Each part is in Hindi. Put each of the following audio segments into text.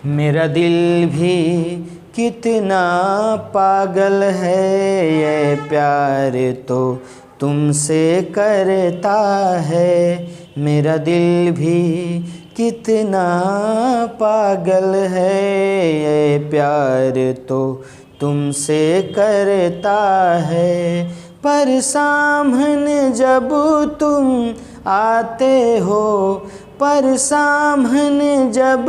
मेरा दिल भी कितना पागल है, ये प्यार तो तुमसे करता है। मेरा दिल भी कितना पागल है, ये प्यार तो तुमसे करता है। पर सामने जब तुम आते हो, पर सामने जब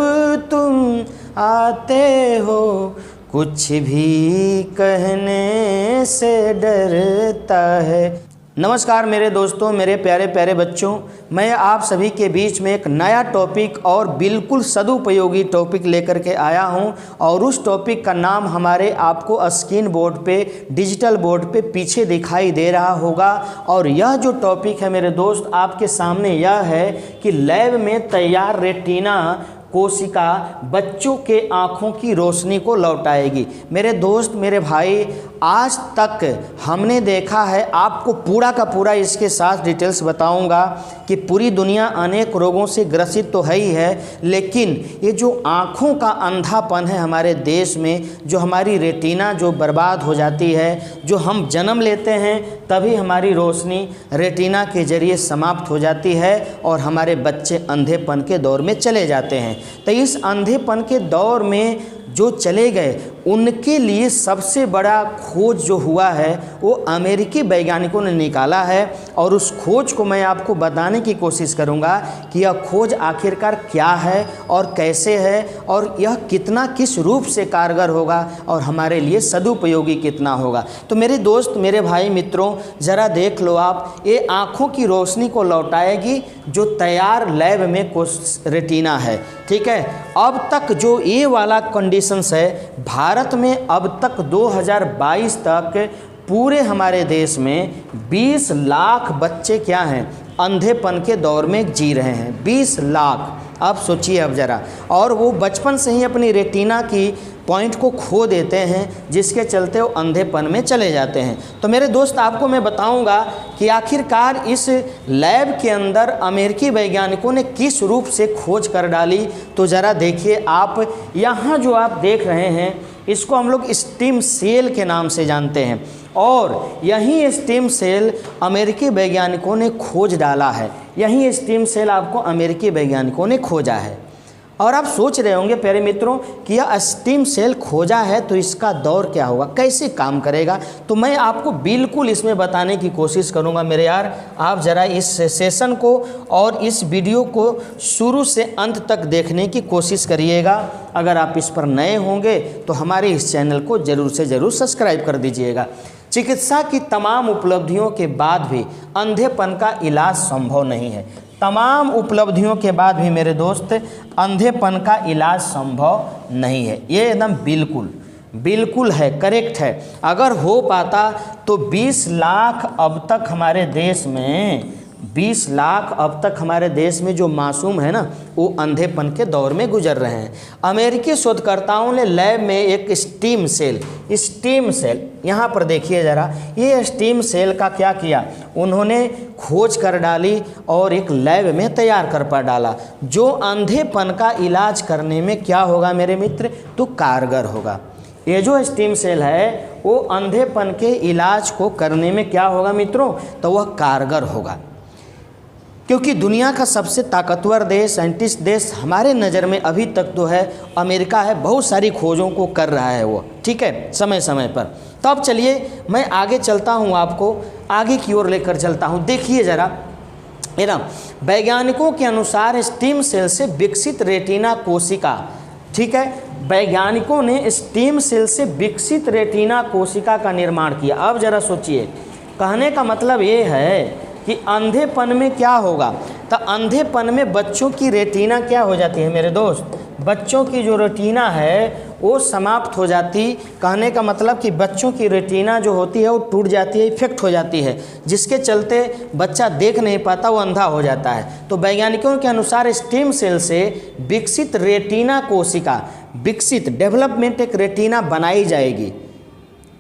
तुम आते हो, कुछ भी कहने से डरता है। नमस्कार मेरे दोस्तों, मेरे प्यारे प्यारे बच्चों, मैं आप सभी के बीच में एक नया टॉपिक और बिल्कुल सदुपयोगी टॉपिक लेकर के आया हूं। और उस टॉपिक का नाम हमारे आपको स्क्रीन बोर्ड पे, डिजिटल बोर्ड पे पीछे दिखाई दे रहा होगा। और यह जो टॉपिक है मेरे दोस्त आपके सामने यह है कि लैब में तैयार रेटिना कोशिका बच्चों के आँखों की रोशनी को लौटाएगी। मेरे दोस्त, मेरे भाई, आज तक हमने देखा है, आपको पूरा का पूरा इसके साथ डिटेल्स बताऊंगा कि पूरी दुनिया अनेक रोगों से ग्रसित तो है ही है, लेकिन ये जो आँखों का अंधापन है हमारे देश में, जो हमारी रेटिना जो बर्बाद हो जाती है, जो हम जन्म लेते हैं तभी हमारी रोशनी रेटिना के जरिए समाप्त हो जाती है और हमारे बच्चे अंधेपन के दौर में चले जाते हैं। तो इस अंधेपन के दौर में जो चले गए उनके लिए सबसे बड़ा खोज जो हुआ है वो अमेरिकी वैज्ञानिकों ने निकाला है। और उस खोज को मैं आपको बताने की कोशिश करूंगा कि यह खोज आखिरकार क्या है और कैसे है और यह कितना किस रूप से कारगर होगा और हमारे लिए सदुपयोगी कितना होगा। तो मेरे दोस्त, मेरे भाई, मित्रों, ज़रा देख लो आप, ये आँखों की रोशनी को लौटाएगी जो तैयार लैब में रेटिना है। ठीक है, अब तक जो ये वाला कंडीशंस है, भारत में अब तक 2022 तक पूरे हमारे देश में 20 लाख बच्चे क्या हैं, अंधेपन के दौर में जी रहे हैं। 20 लाख, आप सोचिए अब ज़रा। और वो बचपन से ही अपनी रेटिना की पॉइंट को खो देते हैं, जिसके चलते वो अंधेपन में चले जाते हैं। तो मेरे दोस्त, आपको मैं बताऊंगा कि आखिरकार इस लैब के अंदर अमेरिकी वैज्ञानिकों ने किस रूप से खोज कर डाली। तो ज़रा देखिए आप, यहाँ जो आप देख रहे हैं इसको हम लोग स्टेम सेल के नाम से जानते हैं। और यही स्टेम सेल अमेरिकी वैज्ञानिकों ने खोज डाला है। यही स्टेम सेल आपको अमेरिकी वैज्ञानिकों ने खोजा है। और आप सोच रहे होंगे प्यारे मित्रों कि यह स्टेम सेल खोजा है तो इसका दौर क्या होगा, कैसे काम करेगा। तो मैं आपको बिल्कुल इसमें बताने की कोशिश करूंगा मेरे यार। आप ज़रा इस सेशन को और इस वीडियो को शुरू से अंत तक देखने की कोशिश करिएगा। अगर आप इस पर नए होंगे तो हमारे इस चैनल को ज़रूर से ज़रूर सब्सक्राइब कर दीजिएगा। चिकित्सा की तमाम उपलब्धियों के बाद भी अंधेपन का इलाज संभव नहीं है। तमाम उपलब्धियों के बाद भी मेरे दोस्त अंधेपन का इलाज संभव नहीं है। ये एकदम बिल्कुल है, करेक्ट है। अगर हो पाता तो 20 लाख अब तक हमारे देश में, 20 लाख अब तक हमारे देश में जो मासूम है ना, वो अंधेपन के दौर में गुजर रहे हैं। अमेरिकी शोधकर्ताओं ने लैब में एक स्टेम सेल यहाँ पर देखिए ज़रा, ये स्टेम सेल का क्या किया, उन्होंने खोज कर डाली और एक लैब में तैयार कर पा डाला, जो अंधेपन का इलाज करने में क्या होगा मेरे मित्र, तो कारगर होगा। ये जो स्टेम सेल है वो अंधेपन के इलाज को करने में क्या होगा मित्रों, तो वह कारगर होगा। क्योंकि दुनिया का सबसे ताकतवर देश, साइंटिस्ट देश हमारे नज़र में अभी तक तो है अमेरिका है। बहुत सारी खोजों को कर रहा है वो, ठीक है, समय समय पर। तो अब चलिए मैं आगे चलता हूँ, आपको आगे की ओर लेकर चलता हूँ। देखिए ज़रा, है ना, वैज्ञानिकों के अनुसार स्टेम सेल से विकसित रेटिना कोशिका, ठीक है, वैज्ञानिकों ने स्टेम सेल से विकसित रेटिना कोशिका का निर्माण किया। अब ज़रा सोचिए, कहने का मतलब ये है कि अंधेपन में क्या होगा, तो अंधेपन में बच्चों की रेटिना क्या हो जाती है मेरे दोस्त, बच्चों की जो रेटिना है वो समाप्त हो जाती। कहने का मतलब कि बच्चों की रेटिना जो होती है वो टूट जाती है, इफेक्ट हो जाती है, जिसके चलते बच्चा देख नहीं पाता, वो अंधा हो जाता है। तो वैज्ञानिकों के अनुसार स्टेम सेल से विकसित रेटिना कोशिका, विकसित डेवलपमेंट एक रेटिना बनाई जाएगी।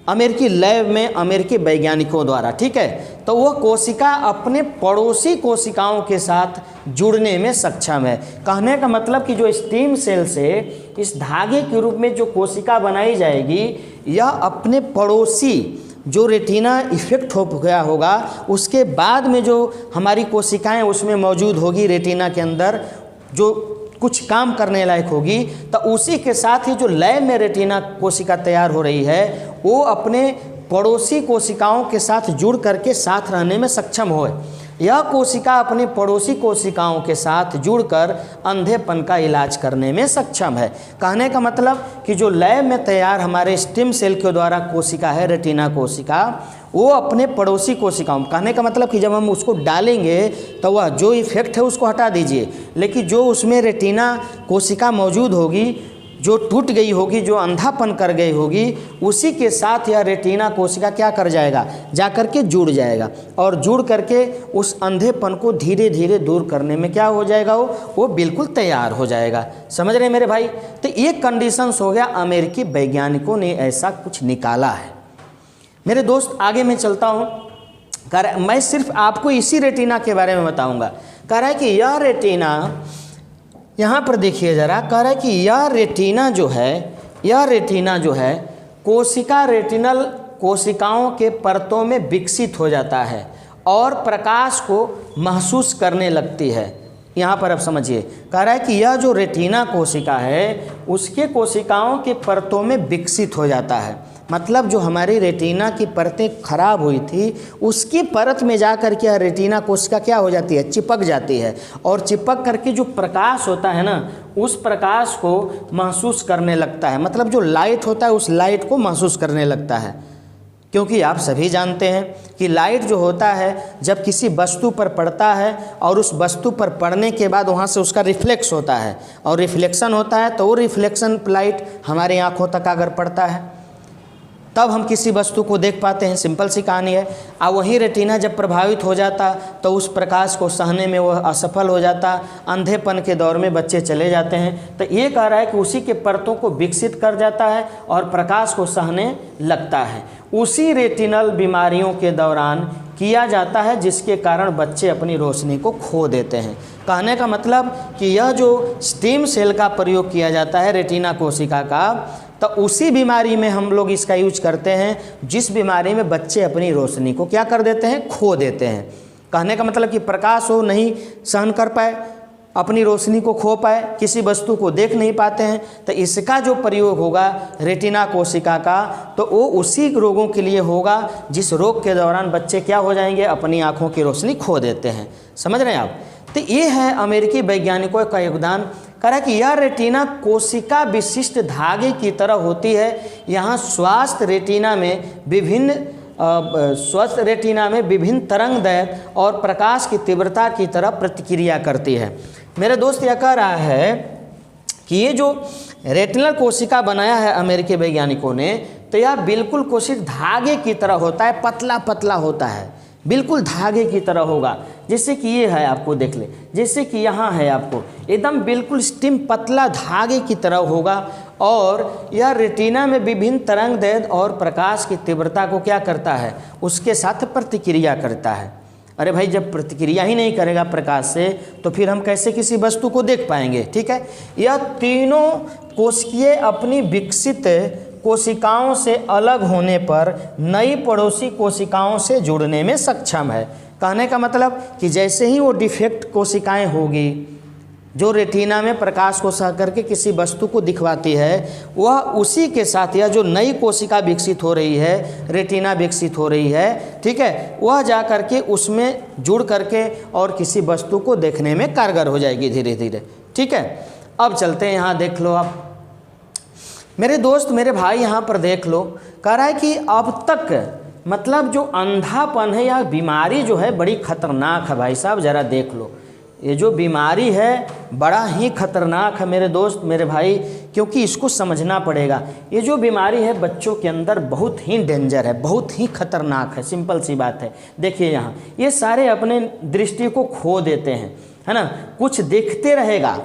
अमेरिकी लैब में अमेरिकी वैज्ञानिकों द्वारा, ठीक है। तो वह कोशिका अपने पड़ोसी कोशिकाओं के साथ जुड़ने में सक्षम है। कहने का मतलब कि जो स्टेम सेल से इस धागे के रूप में जो कोशिका बनाई जाएगी, यह अपने पड़ोसी जो रेटिना इफेक्ट हो गया होगा उसके बाद में जो हमारी कोशिकाएं उसमें मौजूद होगी रेटिना के अंदर, जो कुछ काम करने लायक होगी, तो उसी के साथ ही जो लैब में रेटिना कोशिका तैयार हो रही है वो अपने पड़ोसी कोशिकाओं के साथ जुड़ करके साथ रहने में सक्षम हो। यह कोशिका अपनी पड़ोसी कोशिकाओं के साथ जुड़कर अंधेपन का इलाज करने में सक्षम है। कहने का मतलब कि जो लैब में तैयार हमारे स्टेम सेल के द्वारा कोशिका है, रेटिना कोशिका, वो अपने पड़ोसी कोशिकाओं, कहने का मतलब कि जब हम उसको डालेंगे तो वह जो इफेक्ट है उसको हटा दीजिए, लेकिन जो उसमें रेटिना कोशिका मौजूद होगी, जो टूट गई होगी, जो अंधापन कर गई होगी, उसी के साथ यह रेटिना कोशिका क्या कर जाएगा, जा कर के जुड़ जाएगा और जुड़ करके उस अंधेपन को धीरे धीरे दूर करने में क्या हो जाएगा, वो बिल्कुल तैयार हो जाएगा। समझ रहे हैं मेरे भाई। तो ये कंडीशंस हो गया, अमेरिकी वैज्ञानिकों ने ऐसा कुछ निकाला है। मेरे दोस्त आगे मैं चलता हूँ, मैं सिर्फ आपको इसी रेटिना के बारे में बताऊँगा। कह रहा है कि यह रेटिना, यहाँ पर देखिए ज़रा, कह रहा है कि यह रेटिना जो है कोशिका रेटिनल कोशिकाओं के परतों में विकसित हो जाता है और प्रकाश को महसूस करने लगती है। यहाँ पर अब समझिए, कह रहा है कि यह जो रेटिना कोशिका है उसके कोशिकाओं के परतों में विकसित हो जाता है। मतलब जो हमारी रेटिना की परतें खराब हुई थी उसकी परत में जा कर के रेटिना कोशिका क्या हो जाती है, चिपक जाती है, और चिपक करके जो प्रकाश होता है ना, उस प्रकाश को महसूस करने लगता है। मतलब जो लाइट होता है उस लाइट को महसूस करने लगता है। क्योंकि आप सभी जानते हैं कि लाइट जो होता है जब किसी वस्तु पर पड़ता है और उस वस्तु पर पड़ने के बाद वहाँ से उसका रिफ्लेक्स होता है और रिफ्लेक्शन होता है, तो वो रिफ्लेक्शन लाइट हमारे आँखों तक अगर पड़ता है तब हम किसी वस्तु को देख पाते हैं। सिंपल सी कहानी है। और वही रेटिना जब प्रभावित हो जाता तो उस प्रकाश को सहने में वह असफल हो जाता, अंधेपन के दौर में बच्चे चले जाते हैं। तो ये कह रहा है कि उसी के परतों को विकसित कर जाता है और प्रकाश को सहने लगता है। उसी रेटिनल बीमारियों के दौरान किया जाता है जिसके कारण बच्चे अपनी रोशनी को खो देते हैं। कहने का मतलब कि यह जो स्टेम सेल का प्रयोग किया जाता है रेटिना कोशिका का, तो उसी बीमारी में हम लोग इसका यूज करते हैं जिस बीमारी में बच्चे अपनी रोशनी को क्या कर देते हैं, खो देते हैं। कहने का मतलब कि प्रकाश वो नहीं सहन कर पाए, अपनी रोशनी को खो पाए, किसी वस्तु को देख नहीं पाते हैं, तो इसका जो प्रयोग होगा रेटिना कोशिका का, तो वो उसी रोगों के लिए होगा जिस रोग के दौरान बच्चे क्या हो जाएंगे, अपनी आँखों की रोशनी खो देते हैं। समझ रहे हैं आप। तो ये है अमेरिकी वैज्ञानिकों का योगदान। कह रहा है कि यह रेटिना कोशिका विशिष्ट धागे की तरह होती है। यहाँ स्वस्थ रेटिना में विभिन्न तरंगदैर्घ्य और प्रकाश की तीव्रता की तरह प्रतिक्रिया करती है। मेरे दोस्त यह कह रहा है कि ये जो रेटिनल कोशिका बनाया है अमेरिकी वैज्ञानिकों ने, तो यह बिल्कुल कोशिका धागे की तरह होता है, पतला पतला होता है, बिल्कुल धागे की तरह होगा। जैसे कि ये है, आपको देख ले, जैसे कि यहाँ है, आपको एकदम बिल्कुल स्टिम पतला धागे की तरह होगा। और यह रेटिना में विभिन्न तरंगदैर्घ्य और प्रकाश की तीव्रता को क्या करता है, उसके साथ प्रतिक्रिया करता है। अरे भाई, जब प्रतिक्रिया ही नहीं करेगा प्रकाश से तो फिर हम कैसे किसी वस्तु को देख पाएंगे। ठीक है। यह तीनों कोशिकीय अपनी विकसित कोशिकाओं से अलग होने पर नई पड़ोसी कोशिकाओं से जुड़ने में सक्षम है। कहने का मतलब कि जैसे ही वो डिफेक्ट कोशिकाएं होगी जो रेटिना में प्रकाश को सह करके किसी वस्तु को दिखवाती है, वह उसी के साथ यह जो नई कोशिका विकसित हो रही है, रेटिना विकसित हो रही है, ठीक है, वह जा करके उसमें जुड़ करके और किसी वस्तु को देखने में कारगर हो जाएगी धीरे धीरे। ठीक है। अब चलते हैं, यहाँ देख लो आप मेरे दोस्त, मेरे भाई, यहाँ पर देख लो। कह रहा है कि अब तक मतलब जो अंधापन है, यह बीमारी जो है बड़ी खतरनाक है। भाई साहब ज़रा देख लो, ये जो बीमारी है बड़ा ही खतरनाक है मेरे दोस्त, मेरे भाई, क्योंकि इसको समझना पड़ेगा। ये जो बीमारी है बच्चों के अंदर बहुत ही डेंजर है, बहुत ही खतरनाक है। सिंपल सी बात है। देखिए यहाँ ये सारे अपने दृष्टि को खो देते हैं, है ना। कुछ देखते रहेगा,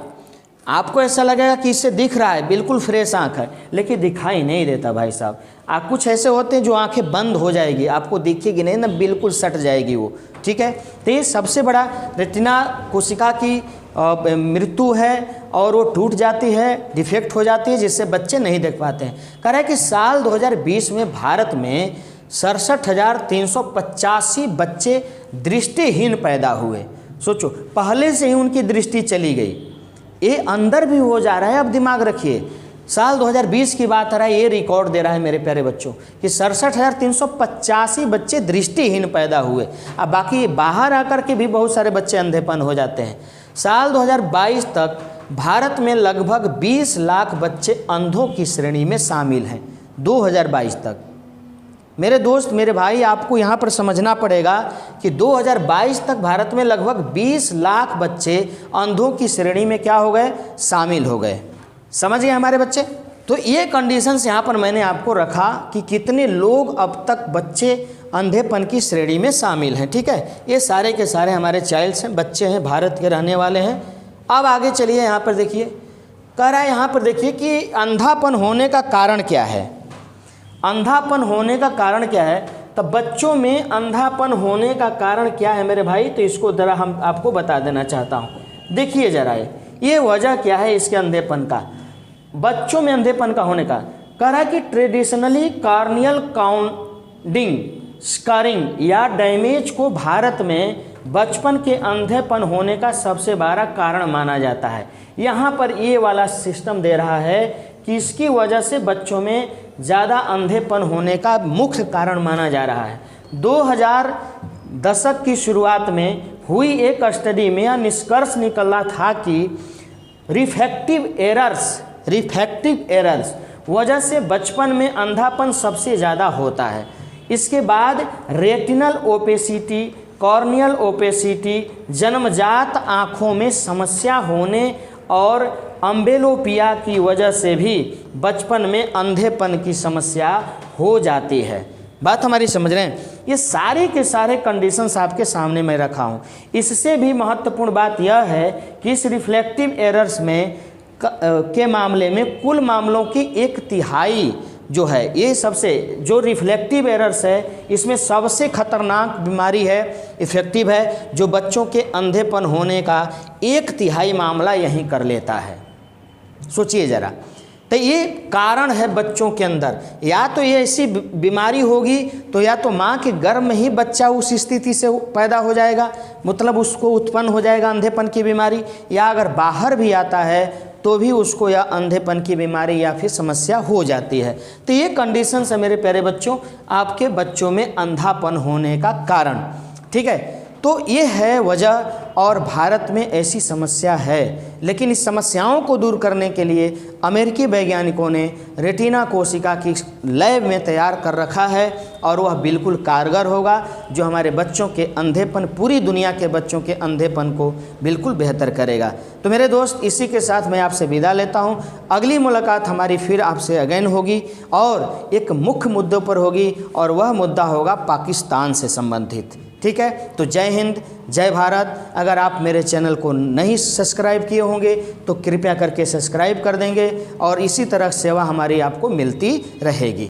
आपको ऐसा लगेगा कि इससे दिख रहा है, बिल्कुल फ्रेश आँख है, लेकिन दिखाई नहीं देता भाई साहब। आप कुछ ऐसे होते हैं जो आंखें बंद हो जाएगी, आपको दिखेगी नहीं ना, बिल्कुल सट जाएगी वो, ठीक है। तो ये सबसे बड़ा रेटिना कोशिका की मृत्यु है और वो टूट जाती है, डिफेक्ट हो जाती है, जिससे बच्चे नहीं देख पाते हैं। कह रहा है कि साल 2020 में भारत में 67,385 बच्चे दृष्टिहीन पैदा हुए। सोचो, पहले से ही उनकी दृष्टि चली गई, ये अंदर भी हो जा रहा है। अब दिमाग रखिए, साल 2020 की बात आ रहा है, ये रिकॉर्ड दे रहा है मेरे प्यारे बच्चों कि 67,385 बच्चे दृष्टिहीन पैदा हुए। अब बाकी बाहर आकर के भी बहुत सारे बच्चे अंधेपन हो जाते हैं। साल 2022 तक भारत में लगभग 20 लाख बच्चे अंधों की श्रेणी में शामिल हैं। 2022 तक मेरे दोस्त, मेरे भाई, आपको यहाँ पर समझना पड़ेगा कि 2022 तक भारत में लगभग 20 लाख बच्चे अंधों की श्रेणी में क्या हो गए, शामिल हो गए। समझ गए हमारे बच्चे। तो ये कंडीशंस यहाँ पर मैंने आपको रखा कि कितने लोग अब तक बच्चे अंधेपन की श्रेणी में शामिल हैं, ठीक है। ये सारे के सारे हमारे चाइल्ड्स हैं, बच्चे हैं, भारत के रहने वाले हैं। अब आगे चलिए, यहाँ पर देखिए, कह रहा है यहाँ पर देखिए कि अंधापन होने का कारण क्या है। अंधापन होने का कारण क्या है, तब बच्चों में अंधापन होने का कारण क्या है मेरे भाई, तो इसको ज़रा हम आपको बता देना चाहता हूँ। देखिए ज़रा ये वजह क्या है इसके अंधेपन का, बच्चों में अंधेपन का होने का। कह रहा है कि ट्रेडिशनली कार्नियल काउंडिंग स्कारिंग या डैमेज को भारत में बचपन के अंधेपन होने का सबसे बड़ा कारण माना जाता है। यहाँ पर ये वाला सिस्टम दे रहा है कि इसकी वजह से बच्चों में ज़्यादा अंधेपन होने का मुख्य कारण माना जा रहा है। 2000 दशक की शुरुआत में हुई एक स्टडी में यह निष्कर्ष निकला था कि रिफ्रैक्टिव एरर्स वजह से बचपन में अंधापन सबसे ज़्यादा होता है। इसके बाद रेटिनल ओपेसिटी, कॉर्नियल ओपेसिटी, जन्मजात आँखों में समस्या होने और अम्बेलोपिया की वजह से भी बचपन में अंधेपन की समस्या हो जाती है। बात हमारी समझ रहे हैं। ये सारे के सारे कंडीशंस आपके सामने मैं रखा हूँ। इससे भी महत्वपूर्ण बात यह है कि इस रिफ्लेक्टिव एरर्स में के मामले में कुल मामलों की 1/3 जो है, ये सबसे जो रिफ्लेक्टिव एरर्स है इसमें सबसे खतरनाक बीमारी है, इफेक्टिव है, जो बच्चों के अंधेपन होने का 1/3 मामला यहीं कर लेता है। सोचिए ज़रा, तो ये कारण है बच्चों के अंदर। या तो ये ऐसी बीमारी होगी तो या तो माँ के गर्भ में ही बच्चा उस स्थिति से पैदा हो जाएगा, मतलब उसको उत्पन्न हो जाएगा अंधेपन की बीमारी, या अगर बाहर भी आता है तो भी उसको या अंधेपन की बीमारी या फिर समस्या हो जाती है। तो ये कंडीशंस है मेरे प्यारे बच्चों आपके बच्चों में अंधापन होने का कारण, ठीक है। तो ये है वजह, और भारत में ऐसी समस्या है। लेकिन इस समस्याओं को दूर करने के लिए अमेरिकी वैज्ञानिकों ने रेटिना कोशिका की लैब में तैयार कर रखा है, और वह बिल्कुल कारगर होगा, जो हमारे बच्चों के अंधेपन, पूरी दुनिया के बच्चों के अंधेपन को बिल्कुल बेहतर करेगा। तो मेरे दोस्त, इसी के साथ मैं आपसे विदा लेता हूं। अगली मुलाकात हमारी फिर आपसे अगेन होगी और एक मुख्य मुद्दों पर होगी, और वह मुद्दा होगा पाकिस्तान से संबंधित, ठीक है। तो जय हिंद, जय भारत। अगर आप मेरे चैनल को नहीं सब्सक्राइब किए होंगे तो कृपया करके सब्सक्राइब कर देंगे, और इसी तरह सेवा हमारी आपको मिलती रहेगी।